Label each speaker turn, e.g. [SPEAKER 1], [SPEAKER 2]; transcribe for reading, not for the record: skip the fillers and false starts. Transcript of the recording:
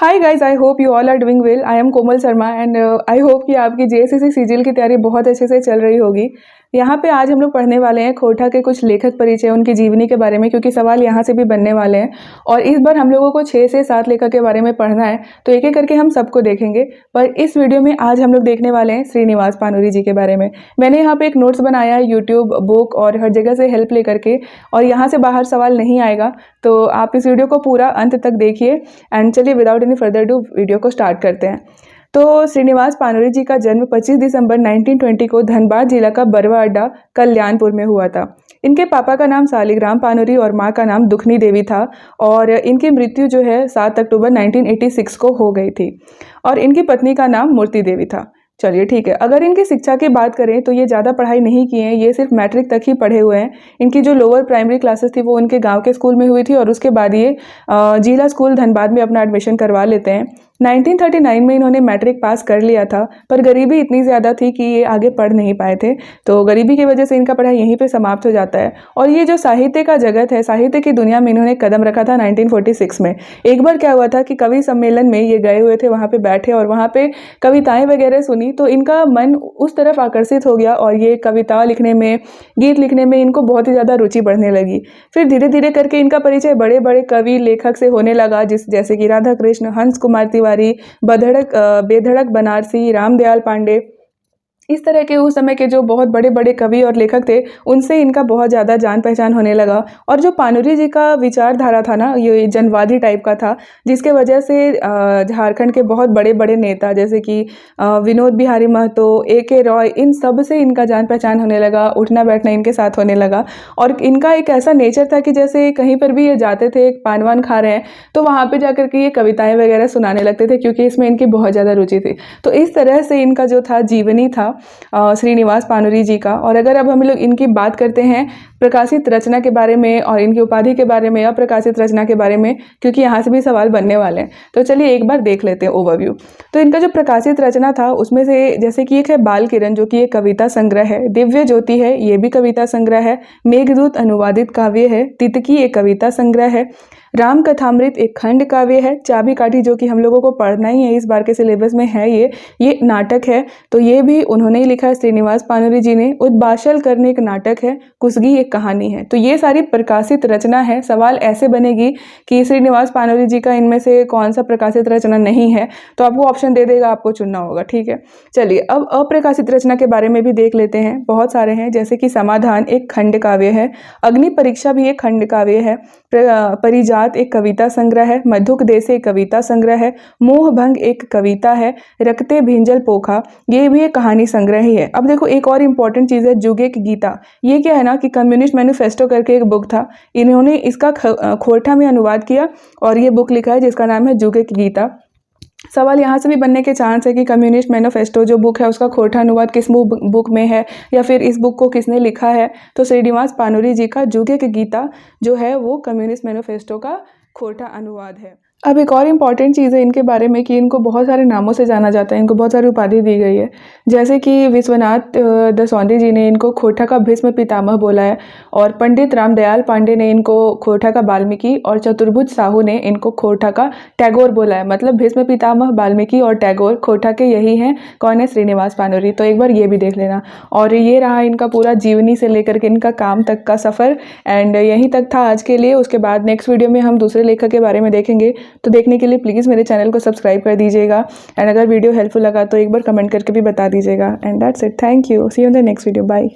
[SPEAKER 1] Hi guys, I hope you all are doing well. I am Komal Sharma and I hope कि आपकी JSSC CGL की तैयारी बहुत अच्छे से चल रही होगी। यहाँ पे आज हम लोग पढ़ने वाले हैं खोरठा के कुछ लेखक परिचय, उनकी जीवनी के बारे में, क्योंकि सवाल यहाँ से भी बनने वाले हैं। और इस बार हम लोगों को 6 से 7 लेखक के बारे में पढ़ना है, तो एक एक करके हम सबको देखेंगे। पर इस वीडियो में आज हम लोग देखने वाले हैं श्रीनिवास पानुरी जी के बारे में। मैंने यहाँ पे एक नोट्स बनाया है, यूट्यूब, बुक और हर जगह से हेल्प लेकर के, और यहाँ से बाहर सवाल नहीं आएगा, तो आप इस वीडियो को पूरा अंत तक देखिए। एंड चलिए without any further do video को स्टार्ट करते हैं। तो श्रीनिवास पानुरी जी का जन्म 25 दिसंबर 1920 को धनबाद जिला का बरवा अड्डा कल्याणपुर में हुआ था। इनके पापा का नाम सालिग्राम पानुरी और माँ का नाम दुखनी देवी था, और इनकी मृत्यु जो है 7 अक्टूबर 1986 को हो गई थी, और इनकी पत्नी का नाम मूर्ति देवी था। चलिए ठीक है। अगर इनकी शिक्षा की बात करें तो ये ज़्यादा पढ़ाई नहीं किए हैं, ये सिर्फ मैट्रिक तक ही पढ़े हुए हैं। इनकी जो लोअर प्राइमरी क्लासेस थी वो उनके गांव के स्कूल में हुई थी, और उसके बाद ये जिला स्कूल धनबाद में अपना एडमिशन करवा लेते हैं। 1939 में इन्होंने मैट्रिक पास कर लिया था, पर गरीबी इतनी ज़्यादा थी कि ये आगे पढ़ नहीं पाए थे, तो गरीबी की वजह से इनका पढ़ाई यहीं पे समाप्त हो जाता है। और ये जो साहित्य का जगत है, साहित्य की दुनिया में इन्होंने कदम रखा था 1946 में। एक बार क्या हुआ था कि कवि सम्मेलन में ये गए हुए थे, वहाँ पे बैठे और वहाँ पे कविताएं वगैरह सुनी, तो इनका मन उस तरफ आकर्षित हो गया, और ये कविता लिखने में, गीत लिखने में इनको बहुत ही ज़्यादा रुचि बढ़ने लगी। फिर धीरे धीरे करके इनका परिचय बड़े बड़े कवि लेखक से होने लगा, जैसे कि राधा कृष्ण, हंस कुमार तिवारी, बेधड़क बनारसी, रामदयाल पांडे, इस तरह के उस समय के जो बहुत बड़े बड़े कवि और लेखक थे, उनसे इनका बहुत ज़्यादा जान पहचान होने लगा। और जो पानुरी जी का विचारधारा था ना, ये जनवादी टाइप का था, जिसके वजह से झारखंड के बहुत बड़े बड़े नेता जैसे कि विनोद बिहारी महतो, A.K. रॉय, इन सब से इनका जान पहचान होने लगा, उठना बैठना इनके साथ होने लगा। और इनका एक ऐसा नेचर था कि जैसे कहीं पर भी ये जाते थे, पान वान खा रहे हैं, तो वहाँ पर जाकर के ये कविताएँ वगैरह सुनाने लगते थे, क्योंकि इसमें इनकी बहुत ज़्यादा रुचि थी। तो इस तरह से इनका जो था जीवनी था श्रीनिवास पानुरी जी का। और अगर अब हम लोग इनकी बात करते हैं प्रकाशित रचना के बारे में और इनकी उपाधि के बारे में या प्रकाशित रचना के बारे में, क्योंकि यहाँ से भी सवाल बनने वाले हैं, तो चलिए एक बार देख लेते हैं ओवरव्यू। तो इनका जो प्रकाशित रचना था उसमें से जैसे कि एक है बाल किरण, जो कि एक कविता संग्रह है। दिव्य ज्योति है, ये भी कविता संग्रह है। मेघदूत अनुवादित काव्य है। तितकी एक कविता संग्रह है। राम कथामृत एक खंड काव्य है। चाबी काठी, जो कि हम लोगों को पढ़ना ही है, इस बार के सिलेबस में है, ये नाटक है, तो ये भी उन्होंने ही लिखा है श्रीनिवास पानुरी जी ने। उद्बाशल करने एक नाटक है। कुसगी एक कहानी है। तो ये सारी प्रकाशित रचना है। सवाल ऐसे बनेगी कि श्रीनिवास पानुरी जी का इनमें से कौन सा प्रकाशित रचना नहीं है, तो आपको ऑप्शन दे देगा, आपको चुनना होगा। ठीक है, चलिए अब अप्रकाशित रचना के बारे में भी देख लेते हैं। बहुत सारे हैं, जैसे कि समाधान एक खंड काव्य है। अग्नि परीक्षा भी एक खंड काव्य है। परिजात एक कविता संग्रह है। मधुक देश एक कविता संग्रह है। मोह भंग एक कविता है। रक्ते भिंजल पोखा, ये भी एक कहानी संग्रह ही है। अब देखो एक और इम्पॉर्टेंट चीज़ है, जुगे की गीता। ये क्या है ना कि कम्युनिस्ट मैनिफेस्टो करके एक बुक था, इन्होंने इसका खोरठा में अनुवाद किया और ये बुक लिखा है जिसका नाम है जुगे की गीता। सवाल यहाँ से भी बनने के चांस है कि कम्युनिस्ट मैनिफेस्टो जो बुक है उसका खोरठा अनुवाद किस बुक में है, या फिर इस बुक को किसने लिखा है। तो श्रीनिवास पानुरी जी का जुगे की गीता जो है वो कम्युनिस्ट मैनिफेस्टो का खोरठा अनुवाद है। अब एक और इम्पॉर्टेंट चीज़ है इनके बारे में कि इनको बहुत सारे नामों से जाना जाता है, इनको बहुत सारी उपाधि दी गई है। जैसे कि विश्वनाथ दसौंधी जी ने इनको खोरठा का भीष्म पितामह बोला है, और पंडित रामदयाल पांडे ने इनको खोरठा का वाल्मीकि, और चतुर्भुज साहू ने इनको खोरठा का टैगोर बोला है। मतलब भीष्म पितामह, वाल्मीकि और टैगोर खोरठा के यही हैं। कौन है? श्रीनिवास पानुरी। तो एक बार ये भी देख लेना। और ये रहा इनका पूरा जीवनी से लेकर के इनका काम तक का सफ़र, एंड यहीं तक था आज के लिए। उसके बाद नेक्स्ट वीडियो में हम दूसरे लेखक के बारे में देखेंगे। तो देखने के लिए प्लीज़ मेरे चैनल को सब्सक्राइब कर दीजिएगा, एंड अगर वीडियो हेल्पफुल लगा तो एक बार कमेंट करके भी बता दीजिएगा। And that's it, thank you, see you in the next video, bye.